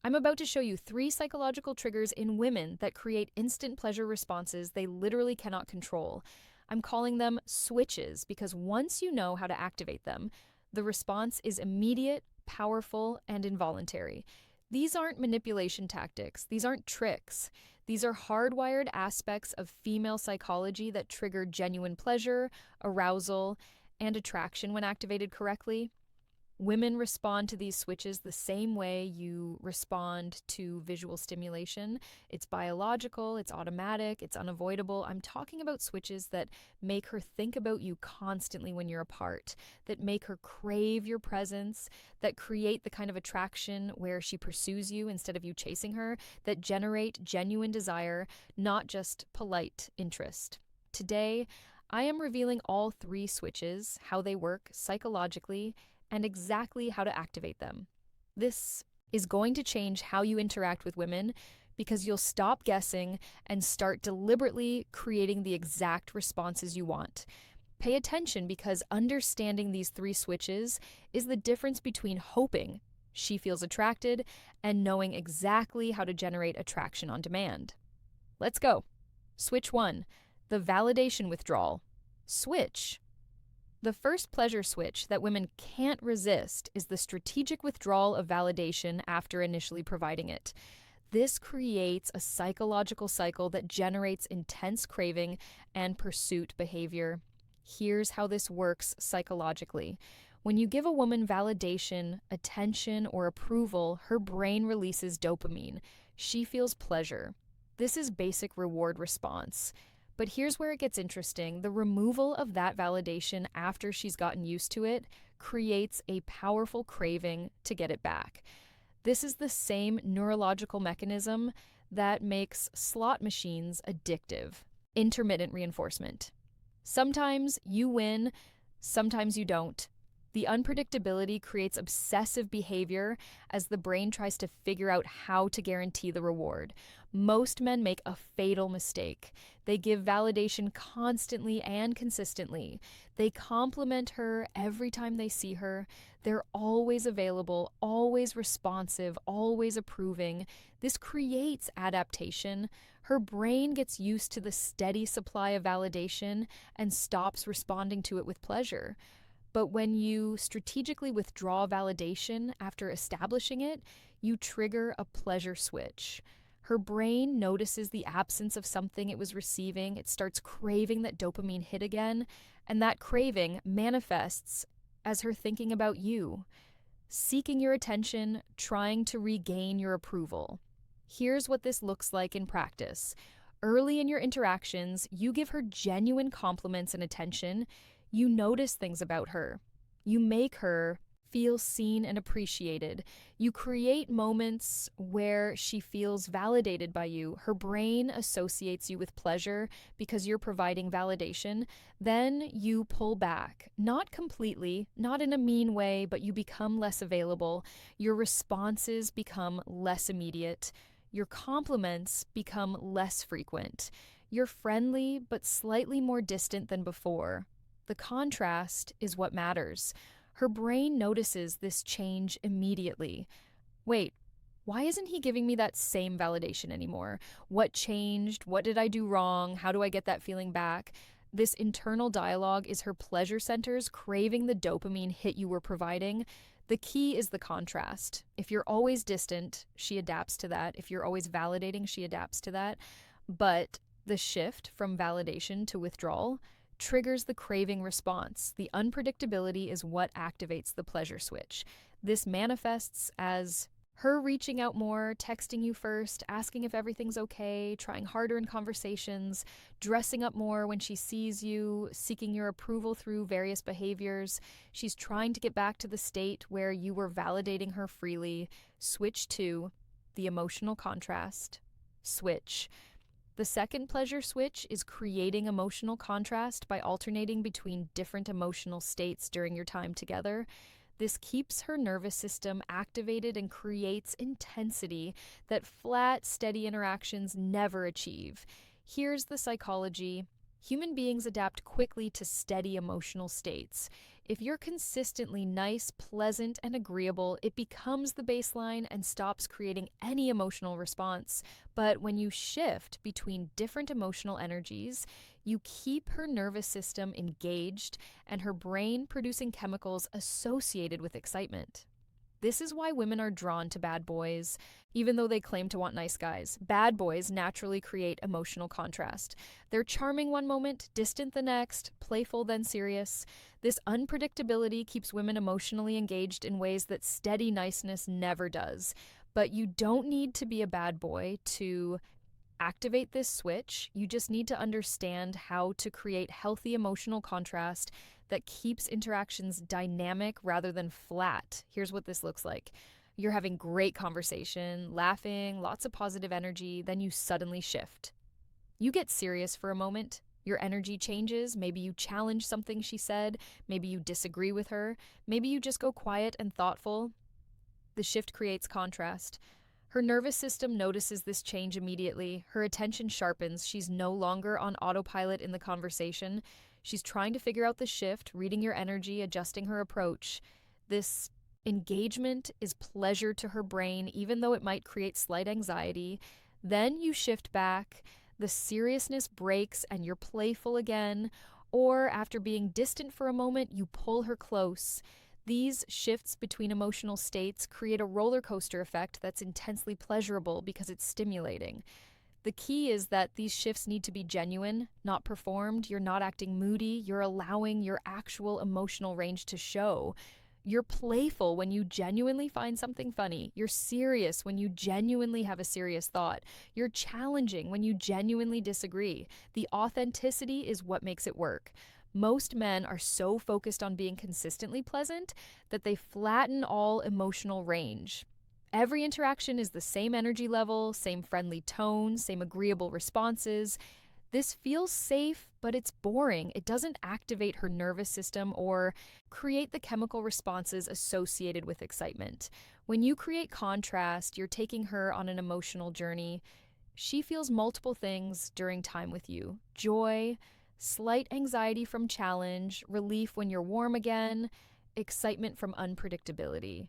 I'm about to show you 3 psychological triggers in women that create instant pleasure responses they literally cannot control. I'm calling them switches because once you know how to activate them, the response is immediate, powerful, and involuntary. These aren't manipulation tactics, these aren't tricks. These are hardwired aspects of female psychology that trigger genuine pleasure, arousal, and attraction when activated correctly. Women respond to these switches the same way you respond to visual stimulation. It's biological, it's automatic, it's unavoidable. I'm talking about switches that make her think about you constantly when you're apart, that make her crave your presence, that create the kind of attraction where she pursues you instead of you chasing her, that generate genuine desire, not just polite interest. Today, I am revealing all 3 switches, how they work psychologically, and exactly how to activate them. This is going to change how you interact with women because you'll stop guessing and start deliberately creating the exact responses you want. Pay attention because understanding these 3 switches is the difference between hoping she feels attracted and knowing exactly how to generate attraction on demand. Let's go. Switch 1, the validation withdrawal. Switch. The first pleasure switch that women can't resist is the strategic withdrawal of validation after initially providing it. This creates a psychological cycle that generates intense craving and pursuit behavior. Here's how this works psychologically. When you give a woman validation, attention, or approval, her brain releases dopamine. She feels pleasure. This is basic reward response. But here's where it gets interesting. The removal of that validation after she's gotten used to it creates a powerful craving to get it back. This is the same neurological mechanism that makes slot machines addictive. Intermittent reinforcement. Sometimes you win, sometimes you don't. The unpredictability creates obsessive behavior as the brain tries to figure out how to guarantee the reward. Most men make a fatal mistake. They give validation constantly and consistently. They compliment her every time they see her. They're always available, always responsive, always approving. This creates adaptation. Her brain gets used to the steady supply of validation and stops responding to it with pleasure. But when you strategically withdraw validation after establishing it, you trigger a pleasure switch. Her brain notices the absence of something it was receiving. It starts craving that dopamine hit again, and that craving manifests as her thinking about you, seeking your attention, trying to regain your approval. Here's what this looks like in practice. Early in your interactions, you give her genuine compliments and attention. You notice things about her. You make her feel seen and appreciated. You create moments where she feels validated by you. Her brain associates you with pleasure because you're providing validation. Then you pull back, not completely, not in a mean way, but you become less available. Your responses become less immediate. Your compliments become less frequent. You're friendly, but slightly more distant than before. The contrast is what matters. Her brain notices this change immediately. Wait, why isn't he giving me that same validation anymore? What changed? What did I do wrong? How do I get that feeling back? This internal dialogue is her pleasure centers craving the dopamine hit you were providing. The key is the contrast. If you're always distant, she adapts to that. If you're always validating, she adapts to that. But the shift from validation to withdrawal triggers the craving response. The unpredictability is what activates the pleasure switch. This manifests as her reaching out more, texting you first, asking if everything's okay, trying harder in conversations, dressing up more when she sees you, seeking your approval through various behaviors. She's trying to get back to the state where you were validating her freely. Switch 2, the emotional contrast. Switch. The second pleasure switch is creating emotional contrast by alternating between different emotional states during your time together. This keeps her nervous system activated and creates intensity that flat, steady interactions never achieve. Here's the psychology. Human beings adapt quickly to steady emotional states. If you're consistently nice, pleasant, and agreeable, it becomes the baseline and stops creating any emotional response. But when you shift between different emotional energies, you keep her nervous system engaged and her brain producing chemicals associated with excitement. This is why women are drawn to bad boys, even though they claim to want nice guys. Bad boys naturally create emotional contrast. They're charming one moment, distant the next, playful then serious. This unpredictability keeps women emotionally engaged in ways that steady niceness never does. But you don't need to be a bad boy to activate this switch. You just need to understand how to create healthy emotional contrast that keeps interactions dynamic rather than flat. Here's what this looks like. You're having great conversation, laughing, lots of positive energy, then you suddenly shift. You get serious for a moment. Your energy changes. Maybe you challenge something she said. Maybe you disagree with her. Maybe you just go quiet and thoughtful. The shift creates contrast. Her nervous system notices this change immediately. Her attention sharpens. She's no longer on autopilot in the conversation. She's trying to figure out the shift, reading your energy, adjusting her approach. This engagement is pleasure to her brain, even though it might create slight anxiety. Then you shift back. The seriousness breaks and you're playful again. Or after being distant for a moment, you pull her close. These shifts between emotional states create a roller coaster effect that's intensely pleasurable because it's stimulating. The key is that these shifts need to be genuine, not performed. You're not acting moody, you're allowing your actual emotional range to show. You're playful when you genuinely find something funny. You're serious when you genuinely have a serious thought. You're challenging when you genuinely disagree. The authenticity is what makes it work. Most men are so focused on being consistently pleasant that they flatten all emotional range. Every interaction is the same energy level, same friendly tone, same agreeable responses. This feels safe, but it's boring. It doesn't activate her nervous system or create the chemical responses associated with excitement. When you create contrast, you're taking her on an emotional journey. She feels multiple things during time with you: joy, slight anxiety from challenge, relief when you're warm again, excitement from unpredictability.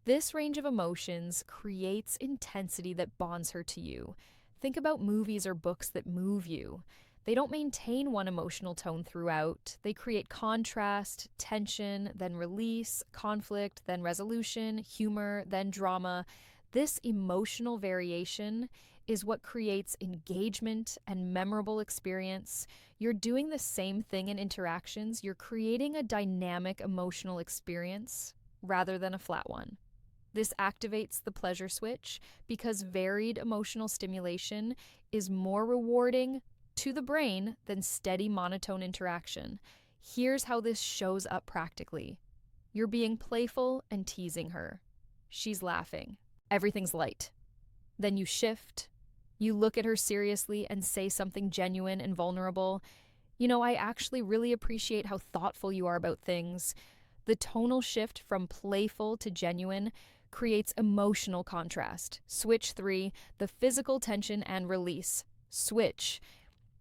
This range of emotions creates intensity that bonds her to you. Think about movies or books that move you. They don't maintain one emotional tone throughout. They create contrast, tension, then release, conflict, then resolution, humor, then drama. This emotional variation is what creates engagement and memorable experience. You're doing the same thing in interactions. You're creating a dynamic emotional experience rather than a flat one. This activates the pleasure switch because varied emotional stimulation is more rewarding to the brain than steady monotone interaction. Here's how this shows up practically. You're being playful and teasing her. She's laughing. Everything's light. Then you shift. You look at her seriously and say something genuine and vulnerable. I actually really appreciate how thoughtful you are about things. The tonal shift from playful to genuine creates emotional contrast. Switch 3, the physical tension and release. Switch.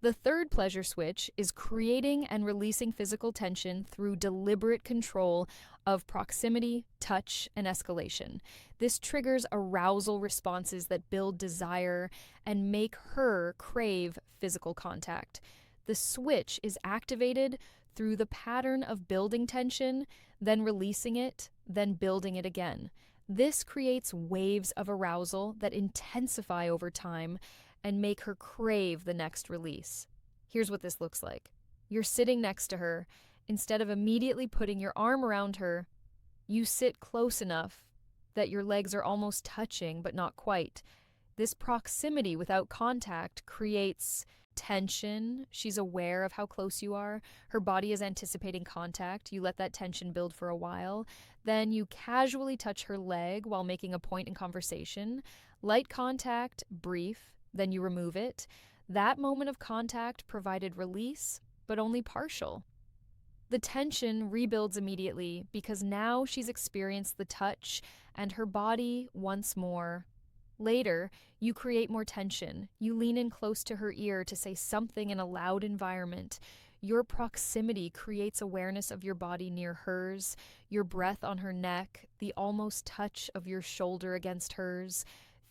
The third pleasure switch is creating and releasing physical tension through deliberate control of proximity, touch, and escalation. This triggers arousal responses that build desire and make her crave physical contact. The switch is activated through the pattern of building tension, then releasing it, then building it again. This creates waves of arousal that intensify over time and make her crave the next release. Here's what this looks like. You're sitting next to her. Instead of immediately putting your arm around her, you sit close enough that your legs are almost touching, but not quite. This proximity without contact creates tension. She's aware of how close you are. Her body is anticipating contact. You let that tension build for a while. Then you casually touch her leg while making a point in conversation. Light contact, brief, then you remove it. That moment of contact provided release, but only partial. The tension rebuilds immediately because now she's experienced the touch and her body once more. Later, you create more tension. You lean in close to her ear to say something in a loud environment. Your proximity creates awareness of your body near hers, your breath on her neck, the almost touch of your shoulder against hers,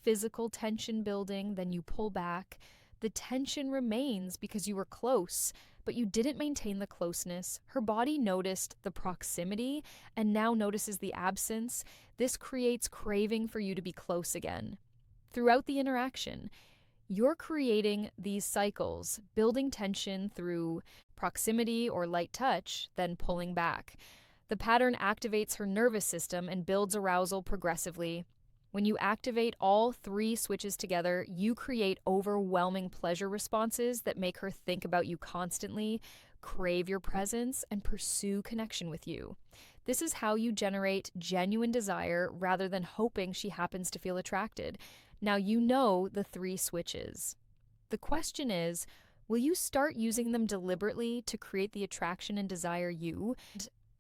physical tension building, then you pull back. The tension remains because you were close, but you didn't maintain the closeness. Her body noticed the proximity and now notices the absence. This creates craving for you to be close again. Throughout the interaction, you're creating these cycles, building tension through proximity or light touch, then pulling back. The pattern activates her nervous system and builds arousal progressively. When you activate all three switches together, you create overwhelming pleasure responses that make her think about you constantly, crave your presence, and pursue connection with you. This is how you generate genuine desire rather than hoping she happens to feel attracted. Now you know the three switches. The question is, will you start using them deliberately to create the attraction and desire you?